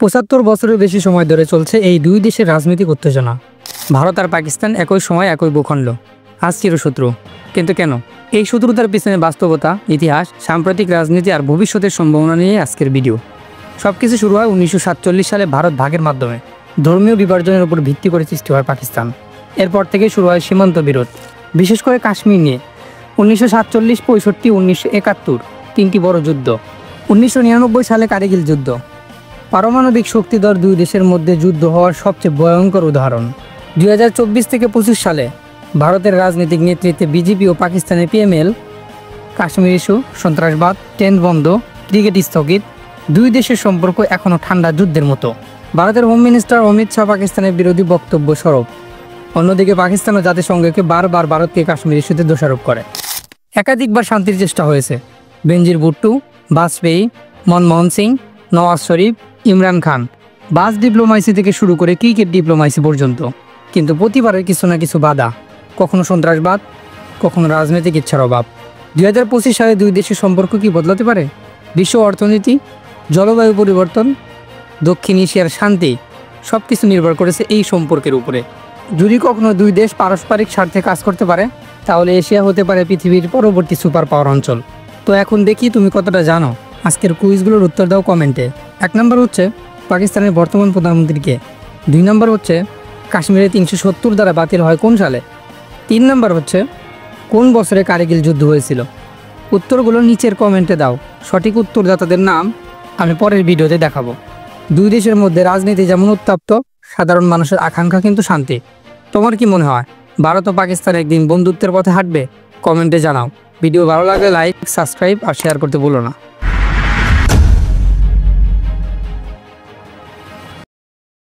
৭৫ বছরের বেশি সময় ধরে চলছে এই দুই দেশের রাজনৈতিক উত্তেজনা। ভারত আর পাকিস্তান একই সময় একই ভূখণ্ড, আজ চিরশত্রু। কিন্তু কেন? এই শত্রুতার পিছনে বাস্তবতা, ইতিহাস, সাম্প্রতিক রাজনীতি আর ভবিষ্যতের সম্ভাবনা নিয়ে আজকের ভিডিও। সবকিছু শুরু হয় ১৯৪৭ সালে ভারত ভাগের মাধ্যমে। ধর্মীয় বিভাজনের উপর ভিত্তি করে সৃষ্টি হয় পাকিস্তান। এরপর থেকে শুরু হয় সীমান্ত বিরোধ, বিশেষ করে কাশ্মীর নিয়ে। ১৯৪৭, ৬৫, ১৯৭১ তিনটি বড় যুদ্ধ। ১৯৯৯ সালে কারগিল যুদ্ধ, পারমাণবিক শক্তিধর দুই দেশের মধ্যে যুদ্ধ হওয়ার সবচেয়ে ভয়ঙ্কর উদাহরণ। ২০২৪ থেকে ২৫ সালে ভারতের রাজনৈতিক নেতৃত্বে বিজেপি ও পাকিস্তানের পিএমএল, কাশ্মীর ইস্যু, সন্ত্রাসবাদ, ট্রেন বন্ধ, ক্রিকেট স্থগিত, দুই দেশের সম্পর্ক এখনও ঠান্ডা যুদ্ধের মতো। ভারতের হোম মিনিস্টার অমিত শাহ পাকিস্তানের বিরোধী বক্তব্য সরব। অন্যদিকে পাকিস্তান ও জাতিসংঘকে বারবার ভারতকে কাশ্মীর ইস্যুতে দোষারোপ করে। একাধিকবার শান্তির চেষ্টা হয়েছে। বেনজির ভুট্টো, বাজপেয়ী, মনমোহন সিং, নওয়াজ শরীফ, ইমরান খান, বাস ডিপ্লোমাসি থেকে শুরু করে ক্রিকেট ডিপ্লোমাসি পর্যন্ত। কিন্তু প্রতিবারের কিছু না কিছু বাধা, কখনো সন্ত্রাসবাদ, কখনো রাজনৈতিক ইচ্ছার অভাব। ২০২৫ সালে দুই দেশের সম্পর্ক কি বদলাতে পারে? বিশ্ব অর্থনীতি, জলবায়ু পরিবর্তন, দক্ষিণ এশিয়ার শান্তি, সব কিছু নির্ভর করেছে এই সম্পর্কের উপরে। যদি কখনো দুই দেশ পারস্পরিক স্বার্থে কাজ করতে পারে, তাহলে এশিয়া হতে পারে পৃথিবীর পরবর্তী সুপার পাওয়ার অঞ্চল। তো এখন দেখি তুমি কতটা জানো। আজকের কুইজগুলোর উত্তর দাও কমেন্টে। ১ নম্বর হচ্ছে পাকিস্তানের বর্তমান প্রধানমন্ত্রী কে? ২ নম্বর হচ্ছে কাশ্মীরে ৩৭০ দ্বারা বাতিল হয় কোন সালে? ৩ নম্বর হচ্ছে কোন বছরে কারগিল যুদ্ধ হয়েছিল? উত্তরগুলো নিচের কমেন্টে দাও। সঠিক উত্তরদাতাদের নাম আমি পরের ভিডিওতে দেখাবো। দুই দেশের মধ্যে রাজনীতি যেমন উত্তপ্ত, সাধারণ মানুষের আকাঙ্ক্ষা কিন্তু শান্তি। তোমার কি মনে হয় ভারত ও পাকিস্তান একদিন বন্ধুত্বের পথে হাঁটবে? কমেন্টে জানাও। ভিডিও ভালো লাগলে লাইক, সাবস্ক্রাইব আর শেয়ার করতে ভুলো না।